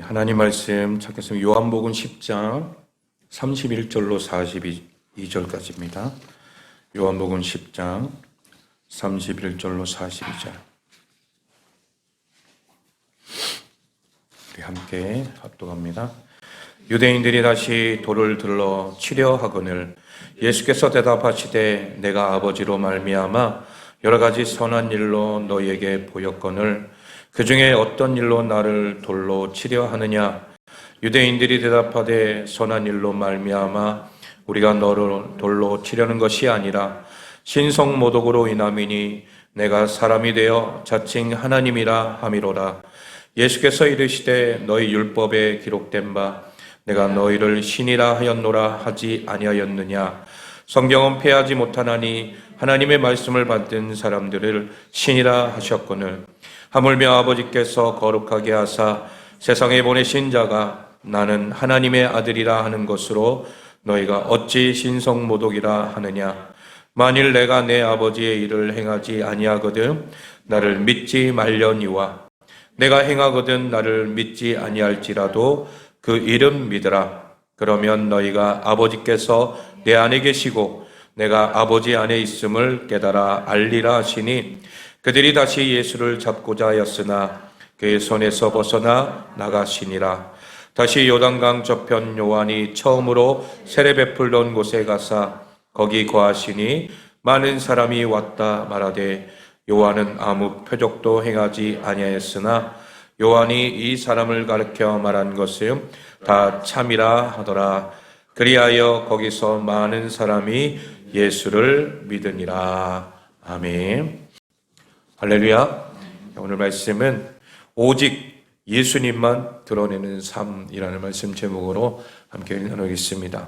하나님 말씀 찾겠습니다. 요한복음 10장 31절로 42절까지입니다. 요한복음 10장 31절로 42절. 우리 함께 합독합니다. 유대인들이 다시 돌을 들러 치려 하거늘 예수께서 대답하시되 내가 아버지로 말미암아 여러 가지 선한 일로 너희에게 보였거늘 그 중에 어떤 일로 나를 돌로 치려 하느냐? 유대인들이 대답하되 선한 일로 말미암아 우리가 너를 돌로 치려는 것이 아니라 신성모독으로 인함이니 내가 사람이 되어 자칭 하나님이라 함이로라. 예수께서 이르시되 너희 율법에 기록된 바 내가 너희를 신이라 하였노라 하지 아니하였느냐? 성경은 패하지 못하나니 하나님의 말씀을 받은 사람들을 신이라 하셨거늘 하물며 아버지께서 거룩하게 하사 세상에 보내신 자가 나는 하나님의 아들이라 하는 것으로 너희가 어찌 신성모독이라 하느냐? 만일 내가 내 아버지의 일을 행하지 아니하거든 나를 믿지 말려니와 내가 행하거든 나를 믿지 아니할지라도 그 일은 믿으라. 그러면 너희가 아버지께서 내 안에 계시고 내가 아버지 안에 있음을 깨달아 알리라 하시니 그들이 다시 예수를 잡고자 하였으나 그의 손에서 벗어나 나가시니라. 다시 요단강 저편 요한이 처음으로 세례 베풀던 곳에 가사 거기 거하시니 많은 사람이 왔다 말하되 요한은 아무 표적도 행하지 아니하였으나 요한이 이 사람을 가르쳐 말한 것은 다 참이라 하더라. 그리하여 거기서 많은 사람이 예수를 믿으니라. 아멘. 할렐루야. 오늘 말씀은 오직 예수님만 드러내는 삶이라는 말씀 제목으로 함께 나누겠습니다.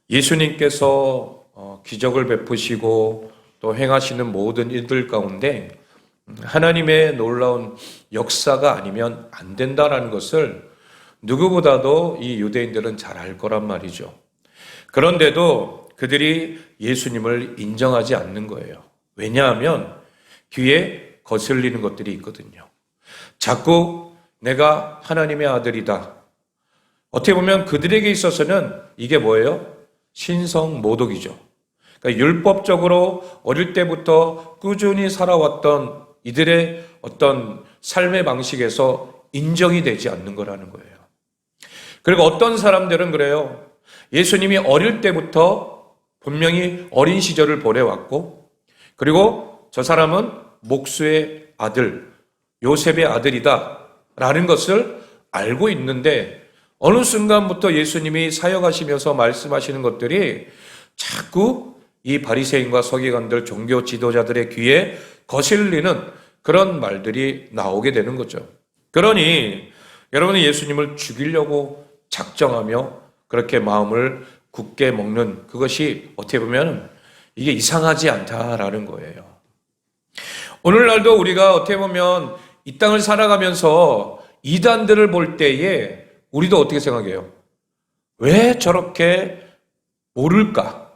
예수님께서 기적을 베푸시고 또 행하시는 모든 일들 가운데 하나님의 놀라운 역사가 아니면 안 된다라는 것을 누구보다도 이 유대인들은 잘 알 거란 말이죠. 그런데도 그들이 예수님을 인정하지 않는 거예요. 왜냐하면 귀에 거슬리는 것들이 있거든요. 자꾸 내가 하나님의 아들이다. 어떻게 보면 그들에게 있어서는 이게 뭐예요? 신성모독이죠. 그러니까 율법적으로 어릴 때부터 꾸준히 살아왔던 이들의 어떤 삶의 방식에서 인정이 되지 않는 거라는 거예요. 그리고 어떤 사람들은 그래요. 예수님이 어릴 때부터 분명히 어린 시절을 보내왔고 그리고 저 사람은 목수의 아들, 요셉의 아들이다 라는 것을 알고 있는데 어느 순간부터 예수님이 사역하시면서 말씀하시는 것들이 자꾸 이 바리새인과 서기관들, 종교 지도자들의 귀에 거슬리는 그런 말들이 나오게 되는 거죠. 그러니 여러분은 예수님을 죽이려고 작정하며 그렇게 마음을 굳게 먹는 그것이 어떻게 보면 이게 이상하지 않다라는 거예요. 오늘날도 우리가 어떻게 보면 이 땅을 살아가면서 이단들을 볼 때에 우리도 어떻게 생각해요? 왜 저렇게 모를까?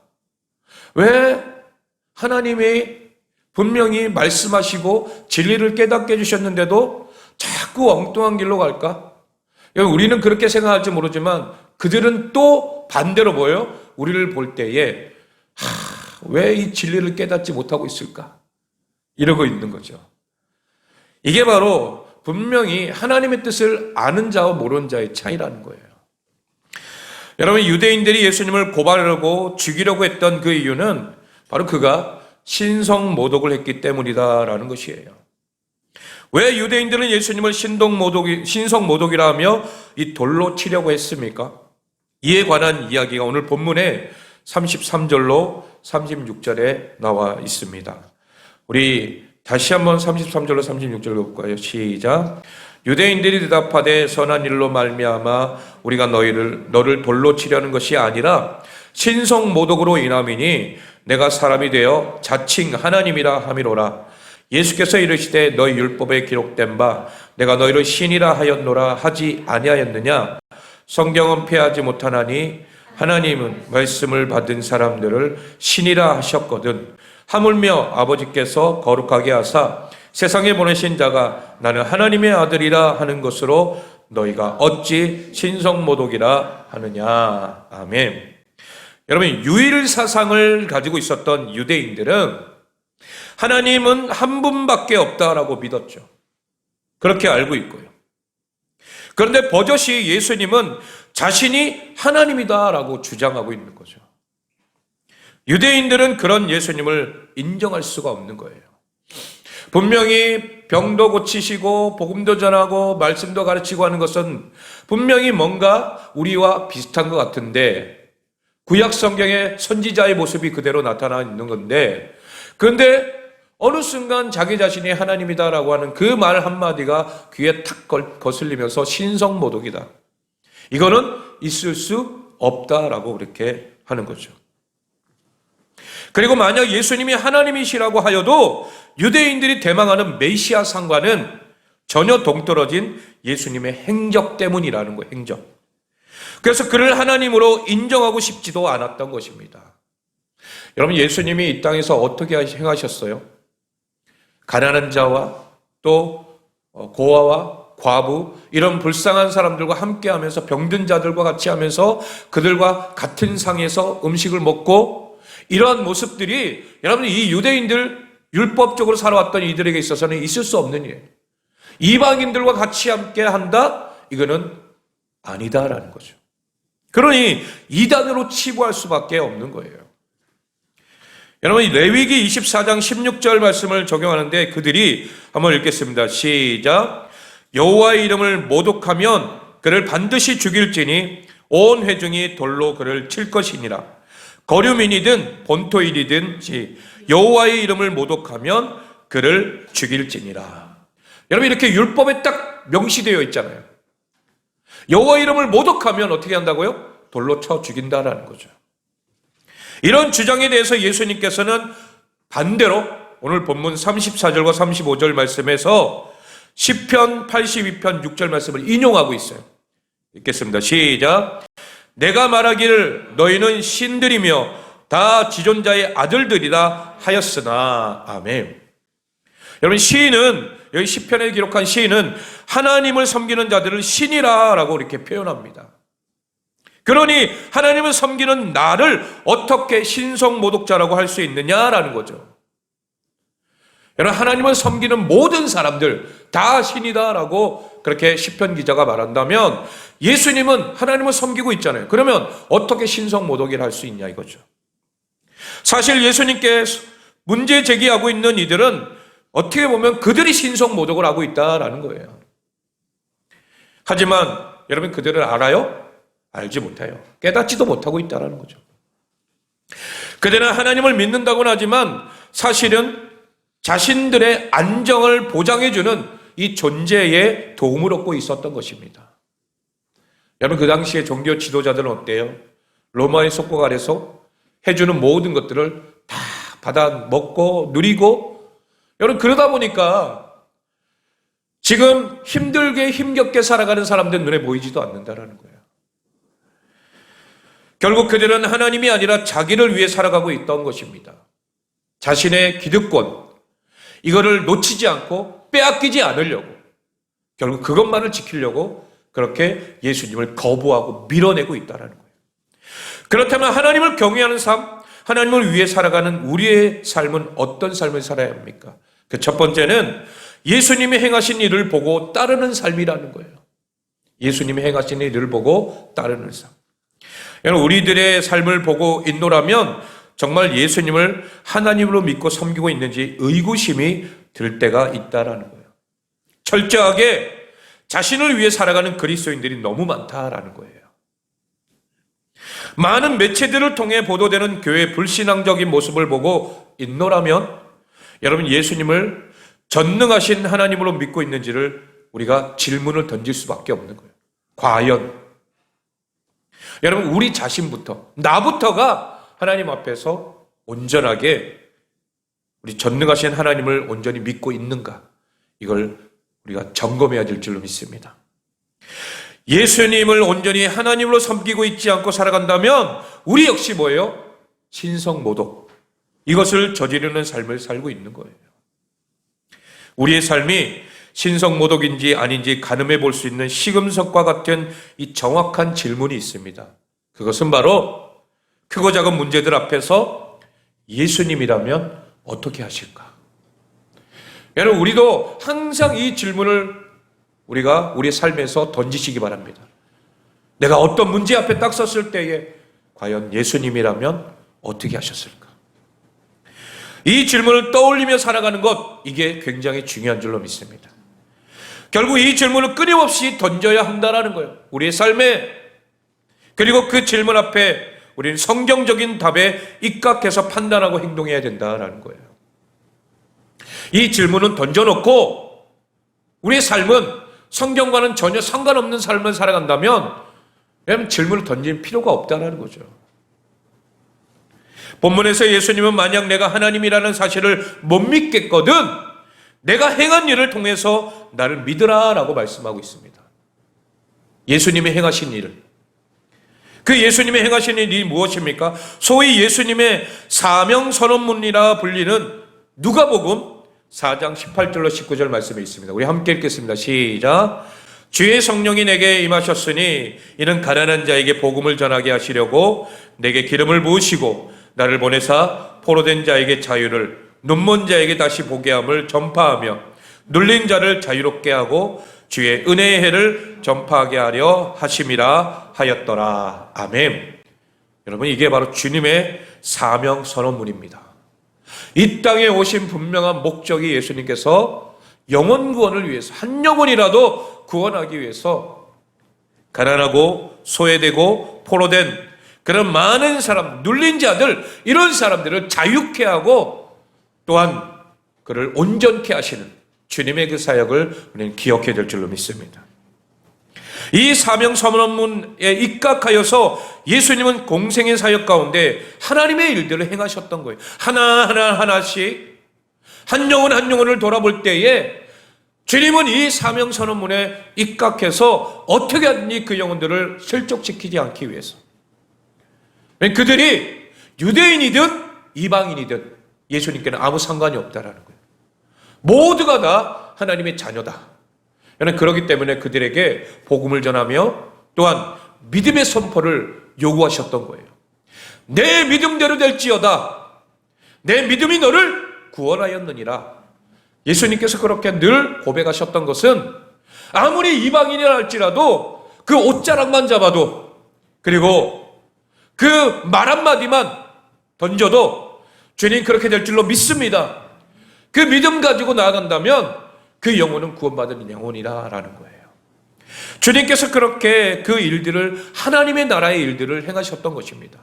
왜 하나님이 분명히 말씀하시고 진리를 깨닫게 해주셨는데도 자꾸 엉뚱한 길로 갈까? 우리는 그렇게 생각할지 모르지만 그들은 또 반대로 뭐예요? 우리를 볼 때에 왜 이 진리를 깨닫지 못하고 있을까? 이러고 있는 거죠. 이게 바로 분명히 하나님의 뜻을 아는 자와 모르는 자의 차이라는 거예요. 여러분, 유대인들이 예수님을 고발하려고 죽이려고 했던 그 이유는 바로 그가 신성모독을 했기 때문이다라는 것이에요. 왜 유대인들은 예수님을 신성모독이라 하며 이 돌로 치려고 했습니까? 이에 관한 이야기가 오늘 본문에 33절로 36절에 나와 있습니다. 우리 다시 한번 33절로 36절 볼까요? 시작. 유대인들이 대답하되 선한 일로 말미암아 우리가 너를 돌로 치려는 것이 아니라 신성모독으로 인함이니 내가 사람이 되어 자칭 하나님이라 함이로라. 예수께서 이르시되 너희 율법에 기록된 바 내가 너희를 신이라 하였노라 하지 아니하였느냐? 성경은 패하지 못하나니 하나님은 말씀을 받은 사람들을 신이라 하셨거든 하물며 아버지께서 거룩하게 하사 세상에 보내신 자가 나는 하나님의 아들이라 하는 것으로 너희가 어찌 신성모독이라 하느냐. 아멘. 여러분, 유일 사상을 가지고 있었던 유대인들은 하나님은 한 분밖에 없다라고 믿었죠. 그렇게 알고 있고요. 그런데 버젓이 예수님은 자신이 하나님이다라고 주장하고 있는 거죠. 유대인들은 그런 예수님을 인정할 수가 없는 거예요. 분명히 병도 고치시고 복음도 전하고 말씀도 가르치고 하는 것은 분명히 뭔가 우리와 비슷한 것 같은데, 구약 성경의 선지자의 모습이 그대로 나타나 있는 건데, 그런데 어느 순간 자기 자신이 하나님이다라고 하는 그 말 한마디가 귀에 탁 거슬리면서 신성모독이다, 이거는 있을 수 없다라고 그렇게 하는 거죠. 그리고 만약 예수님이 하나님이시라고 하여도 유대인들이 대망하는 메시아 상과는 전혀 동떨어진 예수님의 행적 때문이라는 거예요. 행적. 그래서 그를 하나님으로 인정하고 싶지도 않았던 것입니다. 여러분, 예수님이 이 땅에서 어떻게 행하셨어요? 가난한 자와 또 고아와 과부, 이런 불쌍한 사람들과 함께 하면서, 병든 자들과 같이 하면서 그들과 같은 상에서 음식을 먹고, 이러한 모습들이 여러분, 이 유대인들 율법적으로 살아왔던 이들에게 있어서는 있을 수 없는 일이에요. 이방인들과 같이 함께 한다? 이거는 아니다라는 거죠. 그러니 이단으로 치부할 수밖에 없는 거예요. 여러분, 레위기 24장 16절 말씀을 적용하는데 그들이 한번 읽겠습니다. 시작. 여호와의 이름을 모독하면 그를 반드시 죽일지니 온 회중이 돌로 그를 칠 것이니라. 거류민이든 본토인이든 여호와의 이름을 모독하면 그를 죽일지니라. 여러분, 이렇게 율법에 딱 명시되어 있잖아요. 여호와의 이름을 모독하면 어떻게 한다고요? 돌로 쳐 죽인다라는 거죠. 이런 주장에 대해서 예수님께서는 반대로 오늘 본문 34절과 35절 말씀에서 시편 82편 6절 말씀을 인용하고 있어요. 읽겠습니다. 시작. 내가 말하기를 너희는 신들이며 다 지존자의 아들들이라 하였으나. 아멘. 여러분, 시인은, 여기 시편에 기록한 시인은 하나님을 섬기는 자들을 신이라고 이렇게 표현합니다. 그러니 하나님을 섬기는 나를 어떻게 신성모독자라고 할 수 있느냐라는 거죠. 여러분, 하나님을 섬기는 모든 사람들 다 신이다라고 그렇게 시편 기자가 말한다면, 예수님은 하나님을 섬기고 있잖아요. 그러면 어떻게 신성모독이라 할 수 있냐 이거죠. 사실 예수님께 문제 제기하고 있는 이들은 어떻게 보면 그들이 신성모독을 하고 있다라는 거예요. 하지만 여러분, 그들을 알아요? 알지 못해요. 깨닫지도 못하고 있다는 거죠. 그들은 하나님을 믿는다고는 하지만 사실은 자신들의 안정을 보장해주는 이 존재에 도움을 얻고 있었던 것입니다. 여러분, 그 당시에 종교 지도자들은 어때요? 로마의 속국 아래서 해주는 모든 것들을 다 받아 먹고 누리고, 여러분, 그러다 보니까 지금 힘들게 힘겹게 살아가는 사람들 눈에 보이지도 않는다라는 거예요. 결국 그들은 하나님이 아니라 자기를 위해 살아가고 있던 것입니다. 자신의 기득권, 이거를 놓치지 않고 빼앗기지 않으려고, 결국 그것만을 지키려고 그렇게 예수님을 거부하고 밀어내고 있다는 거예요. 그렇다면 하나님을 경외하는 삶, 하나님을 위해 살아가는 우리의 삶은 어떤 삶을 살아야 합니까? 그 첫 번째는 예수님이 행하신 일을 보고 따르는 삶이라는 거예요. 예수님이 행하신 일을 보고 따르는 삶. 여러분, 우리들의 삶을 보고 있노라면 정말 예수님을 하나님으로 믿고 섬기고 있는지 의구심이 들 때가 있다라는 거예요. 철저하게 자신을 위해 살아가는 그리스도인들이 너무 많다라는 거예요. 많은 매체들을 통해 보도되는 교회의 불신앙적인 모습을 보고 있노라면 여러분, 예수님을 전능하신 하나님으로 믿고 있는지를 우리가 질문을 던질 수밖에 없는 거예요. 과연 여러분, 우리 자신부터, 나부터가 하나님 앞에서 온전하게 우리 전능하신 하나님을 온전히 믿고 있는가, 이걸 우리가 점검해야 될 줄로 믿습니다. 예수님을 온전히 하나님으로 섬기고 있지 않고 살아간다면 우리 역시 뭐예요? 신성모독, 이것을 저지르는 삶을 살고 있는 거예요. 우리의 삶이 신성모독인지 아닌지 가늠해 볼 수 있는 시금석과 같은 이 정확한 질문이 있습니다. 그것은 바로 크고 작은 문제들 앞에서 예수님이라면 어떻게 하실까? 여러분, 우리도 항상 이 질문을 우리가 우리의 삶에서 던지시기 바랍니다. 내가 어떤 문제 앞에 딱 섰을 때에 과연 예수님이라면 어떻게 하셨을까? 이 질문을 떠올리며 살아가는 것, 이게 굉장히 중요한 줄로 믿습니다. 결국 이 질문을 끊임없이 던져야 한다는 거예요. 우리의 삶에. 그리고 그 질문 앞에 우리는 성경적인 답에 입각해서 판단하고 행동해야 된다는 거예요. 이 질문은 던져놓고 우리의 삶은 성경과는 전혀 상관없는 삶을 살아간다면 여러분, 질문을 던질 필요가 없다는 거죠. 본문에서 예수님은 만약 내가 하나님이라는 사실을 못 믿겠거든 내가 행한 일을 통해서 나를 믿으라 라고 말씀하고 있습니다. 예수님이 행하신 일을. 그 예수님이 행하신 일이 무엇입니까? 소위 예수님의 사명선언문이라 불리는 누가복음 4장 18절로 19절 말씀이 있습니다. 우리 함께 읽겠습니다. 시작. 주의 성령이 내게 임하셨으니 이는 가난한 자에게 복음을 전하게 하시려고 내게 기름을 부으시고 나를 보내사 포로된 자에게 자유를, 눈먼 자에게 다시 보게 함을 전파하며 눌린 자를 자유롭게 하고 주의 은혜의 해를 전파하게 하려 하심이라 하였더라. 아멘. 여러분, 이게 바로 주님의 사명 선언문입니다. 이 땅에 오신 분명한 목적이 예수님께서 영혼 구원을 위해서, 한 영혼이라도 구원하기 위해서 가난하고 소외되고 포로된 그런 많은 사람, 눌린 자들, 이런 사람들을 자유케 하고 또한 그를 온전케 하시는 주님의 그 사역을 우리는 기억해야 될 줄로 믿습니다. 이 사명 선언문에 입각하여서 예수님은 공생의 사역 가운데 하나님의 일들을 행하셨던 거예요. 하나씩 한 영혼 한 영혼을 돌아볼 때에 주님은 이 사명 선언문에 입각해서 어떻게 하든지 그 영혼들을 실족시키지 않기 위해서, 그들이 유대인이든 이방인이든 예수님께는 아무 상관이 없다라는 거예요. 모두가 다 하나님의 자녀다. 그렇기 때문에 그들에게 복음을 전하며 또한 믿음의 선포를 요구하셨던 거예요. 내 믿음대로 될지어다. 내 믿음이 너를 구원하였느니라. 예수님께서 그렇게 늘 고백하셨던 것은 아무리 이방인이라 할지라도 그 옷자락만 잡아도, 그리고 그 말 한마디만 던져도 주님 그렇게 될 줄로 믿습니다. 그 믿음 가지고 나아간다면 그 영혼은 구원받은 영혼이다라는 거예요. 주님께서 그렇게 그 일들을, 하나님의 나라의 일들을 행하셨던 것입니다.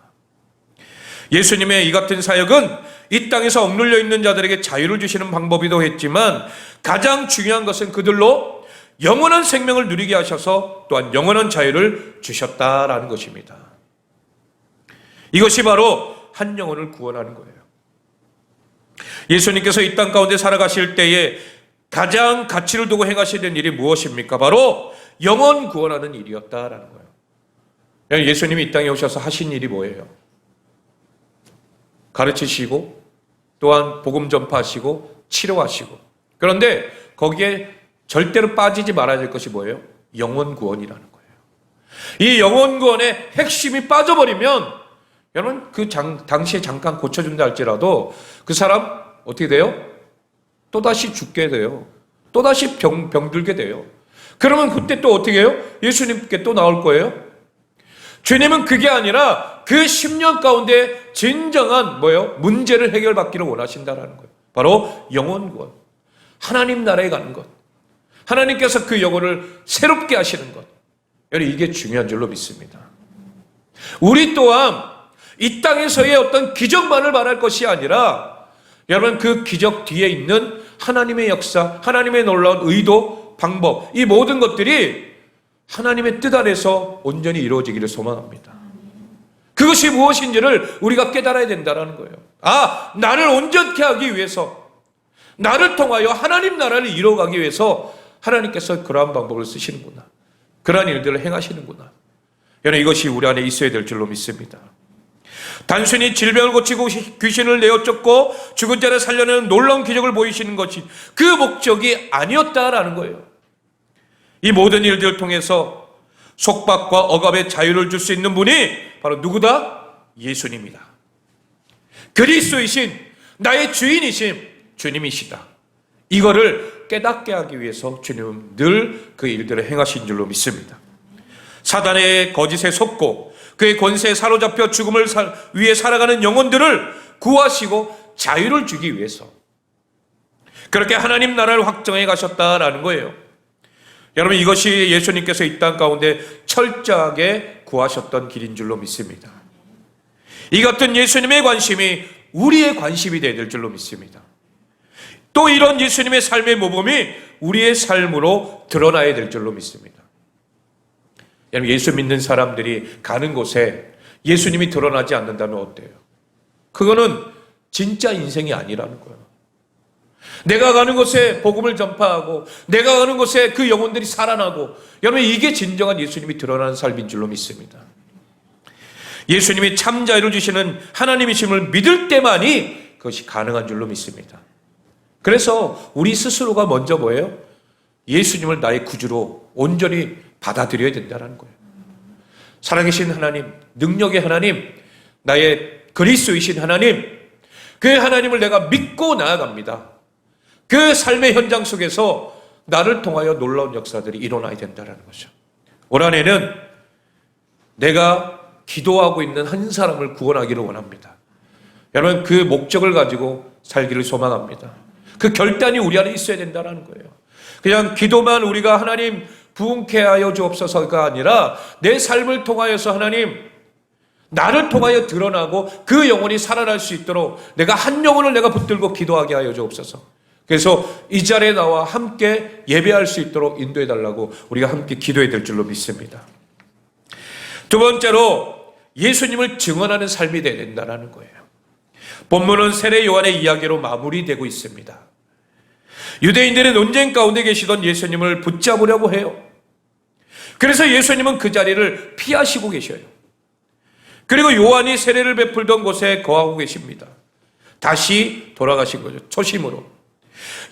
예수님의 이 같은 사역은 이 땅에서 억눌려 있는 자들에게 자유를 주시는 방법이기도 했지만 가장 중요한 것은 그들로 영원한 생명을 누리게 하셔서 또한 영원한 자유를 주셨다라는 것입니다. 이것이 바로 한 영혼을 구원하는 거예요. 예수님께서 이 땅 가운데 살아가실 때에 가장 가치를 두고 행하시는 일이 무엇입니까? 바로 영혼 구원하는 일이었다라는 거예요. 예수님이 이 땅에 오셔서 하신 일이 뭐예요? 가르치시고 또한 복음 전파하시고 치료하시고, 그런데 거기에 절대로 빠지지 말아야 될 것이 뭐예요? 영혼 구원이라는 거예요. 이 영혼 구원의 핵심이 빠져버리면 여러분, 그 당시에 잠깐 고쳐준다 할지라도 그 사람 어떻게 돼요? 또다시 죽게 돼요. 또다시 병들게 돼요. 그러면 그때 또 어떻게 해요? 예수님께 또 나올 거예요? 주님은 그게 아니라 그 10년 가운데 진정한 뭐예요? 문제를 해결받기를 원하신다라는 거예요. 바로 영혼 구원. 하나님 나라에 가는 것. 하나님께서 그 영혼을 새롭게 하시는 것. 여러분, 이게 중요한 줄로 믿습니다. 우리 또한 이 땅에서의 어떤 기적만을 말할 것이 아니라 여러분, 그 기적 뒤에 있는 하나님의 역사, 하나님의 놀라운 의도, 방법, 이 모든 것들이 하나님의 뜻 안에서 온전히 이루어지기를 소망합니다. 그것이 무엇인지를 우리가 깨달아야 된다는 거예요. 아, 나를 온전케 하기 위해서, 나를 통하여 하나님 나라를 이루어가기 위해서 하나님께서 그러한 방법을 쓰시는구나. 그러한 일들을 행하시는구나. 여러분, 이것이 우리 안에 있어야 될 줄로 믿습니다. 단순히 질병을 고치고 귀신을 내어 쫓고 죽은 자를 살려내는 놀라운 기적을 보이시는 것이 그 목적이 아니었다라는 거예요. 이 모든 일들을 통해서 속박과 억압의 자유를 줄 수 있는 분이 바로 누구다? 예수님이다. 그리스도이신 나의 주인이신 주님이시다. 이거를 깨닫게 하기 위해서 주님은 늘 그 일들을 행하신 줄로 믿습니다. 사단의 거짓에 속고 그의 권세에 사로잡혀 죽음을 위해 살아가는 영혼들을 구하시고 자유를 주기 위해서 그렇게 하나님 나라를 확정해 가셨다라는 거예요. 여러분, 이것이 예수님께서 이 땅 가운데 철저하게 구하셨던 길인 줄로 믿습니다. 이 같은 예수님의 관심이 우리의 관심이 되야 될 줄로 믿습니다. 또 이런 예수님의 삶의 모범이 우리의 삶으로 드러나야 될 줄로 믿습니다. 여러분, 예수 믿는 사람들이 가는 곳에 예수님이 드러나지 않는다면 어때요? 그거는 진짜 인생이 아니라는 거예요. 내가 가는 곳에 복음을 전파하고 내가 가는 곳에 그 영혼들이 살아나고, 여러분, 이게 진정한 예수님이 드러나는 삶인 줄로 믿습니다. 예수님이 참 자유를 주시는 하나님이심을 믿을 때만이 그것이 가능한 줄로 믿습니다. 그래서 우리 스스로가 먼저 뭐예요? 예수님을 나의 구주로 온전히 받아들여야 된다는 거예요. 살아계신 하나님, 능력의 하나님, 나의 그리스도이신 하나님, 그 하나님을 내가 믿고 나아갑니다. 그 삶의 현장 속에서 나를 통하여 놀라운 역사들이 일어나야 된다는 거죠. 올 한해는 내가 기도하고 있는 한 사람을 구원하기를 원합니다. 여러분, 그 목적을 가지고 살기를 소망합니다. 그 결단이 우리 안에 있어야 된다는 거예요. 그냥 기도만 우리가 하나님 부흥케 하여 주옵소서가 아니라 내 삶을 통하여서 하나님 나를 통하여 드러나고 그 영혼이 살아날 수 있도록 내가 한 영혼을 내가 붙들고 기도하게 하여 주옵소서. 그래서 이 자리에 나와 함께 예배할 수 있도록 인도해 달라고 우리가 함께 기도해야 될 줄로 믿습니다. 두 번째로 예수님을 증언하는 삶이 되어야 된다는 거예요. 본문은 세례 요한의 이야기로 마무리되고 있습니다. 유대인들의 논쟁 가운데 계시던 예수님을 붙잡으려고 해요. 그래서 예수님은 그 자리를 피하시고 계셔요. 그리고 요한이 세례를 베풀던 곳에 거하고 계십니다. 다시 돌아가신 거죠. 초심으로.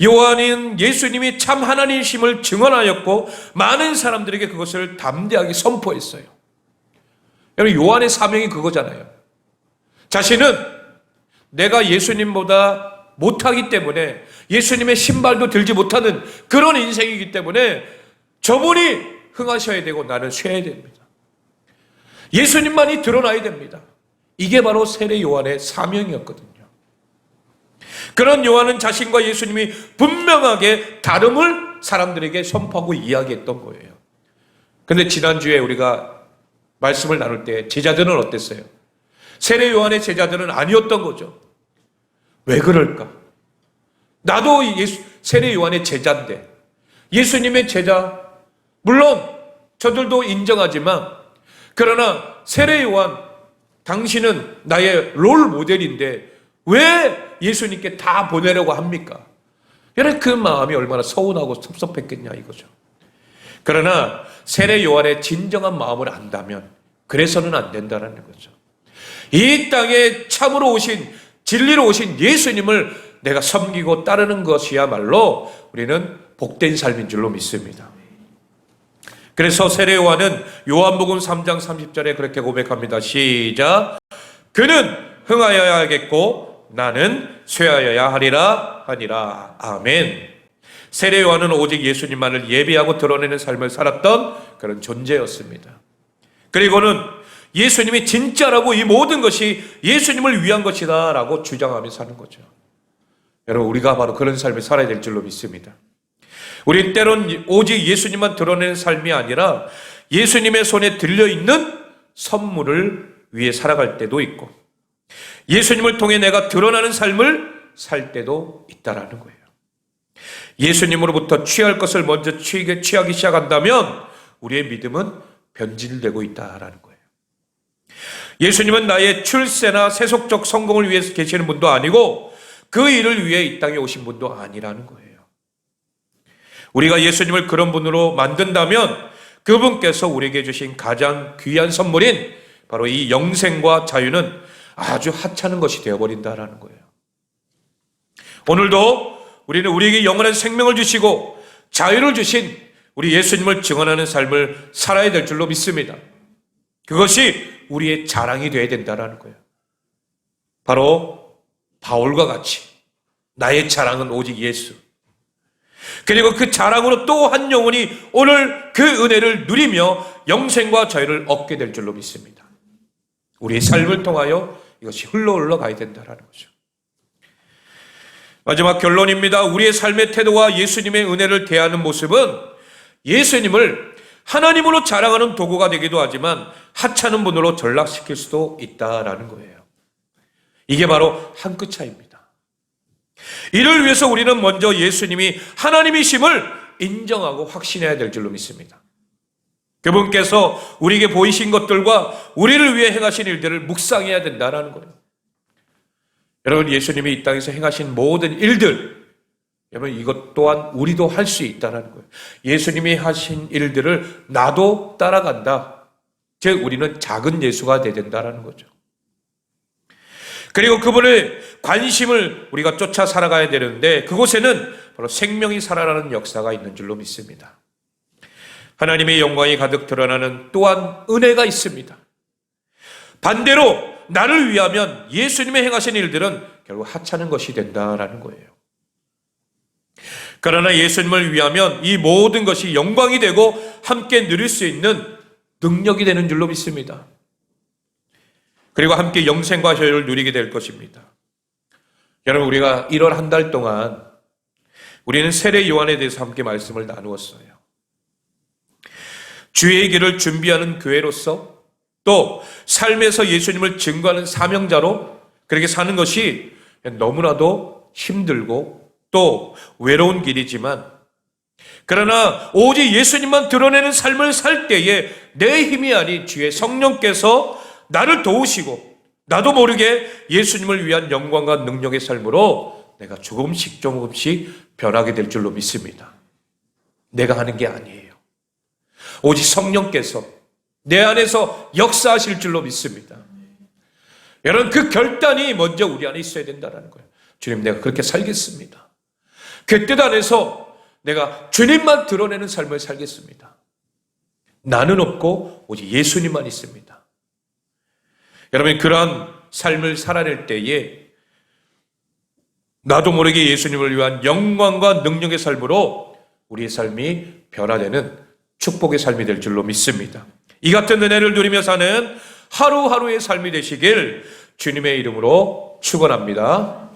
요한은 예수님이 참 하나님이심을 증언하였고 많은 사람들에게 그것을 담대하게 선포했어요. 여러분, 요한의 사명이 그거잖아요. 자신은 내가 예수님보다 못하기 때문에 예수님의 신발도 들지 못하는 그런 인생이기 때문에 저분이 흥하셔야 되고 나는 쉬어야 됩니다. 예수님만이 드러나야 됩니다. 이게 바로 세례 요한의 사명이었거든요. 그런 요한은 자신과 예수님이 분명하게 다름을 사람들에게 선포하고 이야기했던 거예요. 그런데 지난주에 우리가 말씀을 나눌 때 제자들은 어땠어요? 세례 요한의 제자들은 아니었던 거죠. 왜 그럴까? 나도 세례 요한의 제자인데, 예수님의 제자, 물론 저들도 인정하지만, 그러나 세례 요한, 당신은 나의 롤 모델인데 왜 예수님께 다 보내려고 합니까? 여러분, 그 마음이 얼마나 서운하고 섭섭했겠냐 이거죠. 그러나 세례 요한의 진정한 마음을 안다면 그래서는 안 된다는 거죠. 이 땅에 참으로 오신, 진리로 오신 예수님을 내가 섬기고 따르는 것이야말로 우리는 복된 삶인 줄로 믿습니다. 그래서 세례 요한은 요한복음 3장 30절에 그렇게 고백합니다. 시작. 그는 흥하여야겠고 나는 쇠하여야 하리라 하니라. 아멘. 세례 요한은 오직 예수님만을 예비하고 드러내는 삶을 살았던 그런 존재였습니다. 그리고는 예수님이 진짜라고 이 모든 것이 예수님을 위한 것이다 라고 주장하며 사는 거죠. 여러분, 우리가 바로 그런 삶을 살아야 될 줄로 믿습니다. 우리 때론 오직 예수님만 드러내는 삶이 아니라 예수님의 손에 들려있는 선물을 위해 살아갈 때도 있고 예수님을 통해 내가 드러나는 삶을 살 때도 있다라는 거예요. 예수님으로부터 취할 것을 먼저 취하기 시작한다면 우리의 믿음은 변질되고 있다라는 거예요. 예수님은 나의 출세나 세속적 성공을 위해서 계시는 분도 아니고 그 일을 위해 이 땅에 오신 분도 아니라는 거예요. 우리가 예수님을 그런 분으로 만든다면 그분께서 우리에게 주신 가장 귀한 선물인 바로 이 영생과 자유는 아주 하찮은 것이 되어버린다라는 거예요. 오늘도 우리는 우리에게 영원한 생명을 주시고 자유를 주신 우리 예수님을 증언하는 삶을 살아야 될 줄로 믿습니다. 그것이 우리의 자랑이 되어야 된다는 거예요. 바로 바울과 같이 나의 자랑은 오직 예수. 그리고 그 자랑으로 또 한 영혼이 오늘 그 은혜를 누리며 영생과 자유를 얻게 될 줄로 믿습니다. 우리의 삶을 통하여 이것이 흘러가야 된다는 거죠. 마지막 결론입니다. 우리의 삶의 태도와 예수님의 은혜를 대하는 모습은 예수님을 하나님으로 자랑하는 도구가 되기도 하지만 하찮은 분으로 전락시킬 수도 있다라는 거예요. 이게 바로 한 끗 차이입니다. 이를 위해서 우리는 먼저 예수님이 하나님이심을 인정하고 확신해야 될 줄로 믿습니다. 그분께서 우리에게 보이신 것들과 우리를 위해 행하신 일들을 묵상해야 된다는 거예요. 여러분, 예수님이 이 땅에서 행하신 모든 일들, 여러분 이것 또한 우리도 할 수 있다는 거예요. 예수님이 하신 일들을 나도 따라간다. 즉 우리는 작은 예수가 되야 된다는 거죠. 그리고 그분의 관심을 우리가 쫓아 살아가야 되는데 그곳에는 바로 생명이 살아나는 역사가 있는 줄로 믿습니다. 하나님의 영광이 가득 드러나는 또한 은혜가 있습니다. 반대로 나를 위하면 예수님의 행하신 일들은 결국 하찮은 것이 된다라는 거예요. 그러나 예수님을 위하면 이 모든 것이 영광이 되고 함께 누릴 수 있는 능력이 되는 줄로 믿습니다. 그리고 함께 영생과 자유를 누리게 될 것입니다. 여러분, 우리가 1월 한 달 동안 우리는 세례 요한에 대해서 함께 말씀을 나누었어요. 주의 길을 준비하는 교회로서 또 삶에서 예수님을 증거하는 사명자로 그렇게 사는 것이 너무나도 힘들고 또 외로운 길이지만 그러나 오직 예수님만 드러내는 삶을 살 때에 내 힘이 아닌 주의 성령께서 나를 도우시고 나도 모르게 예수님을 위한 영광과 능력의 삶으로 내가 조금씩 변하게 될 줄로 믿습니다. 내가 하는 게 아니에요. 오직 성령께서 내 안에서 역사하실 줄로 믿습니다. 여러분, 그 결단이 먼저 우리 안에 있어야 된다는 거예요. 주님, 내가 그렇게 살겠습니다. 그 뜻 안에서 내가 주님만 드러내는 삶을 살겠습니다. 나는 없고 오직 예수님만 있습니다. 여러분, 그러한 삶을 살아낼 때에 나도 모르게 예수님을 위한 영광과 능력의 삶으로 우리의 삶이 변화되는 축복의 삶이 될 줄로 믿습니다. 이 같은 은혜를 누리며 사는 하루하루의 삶이 되시길 주님의 이름으로 축원합니다.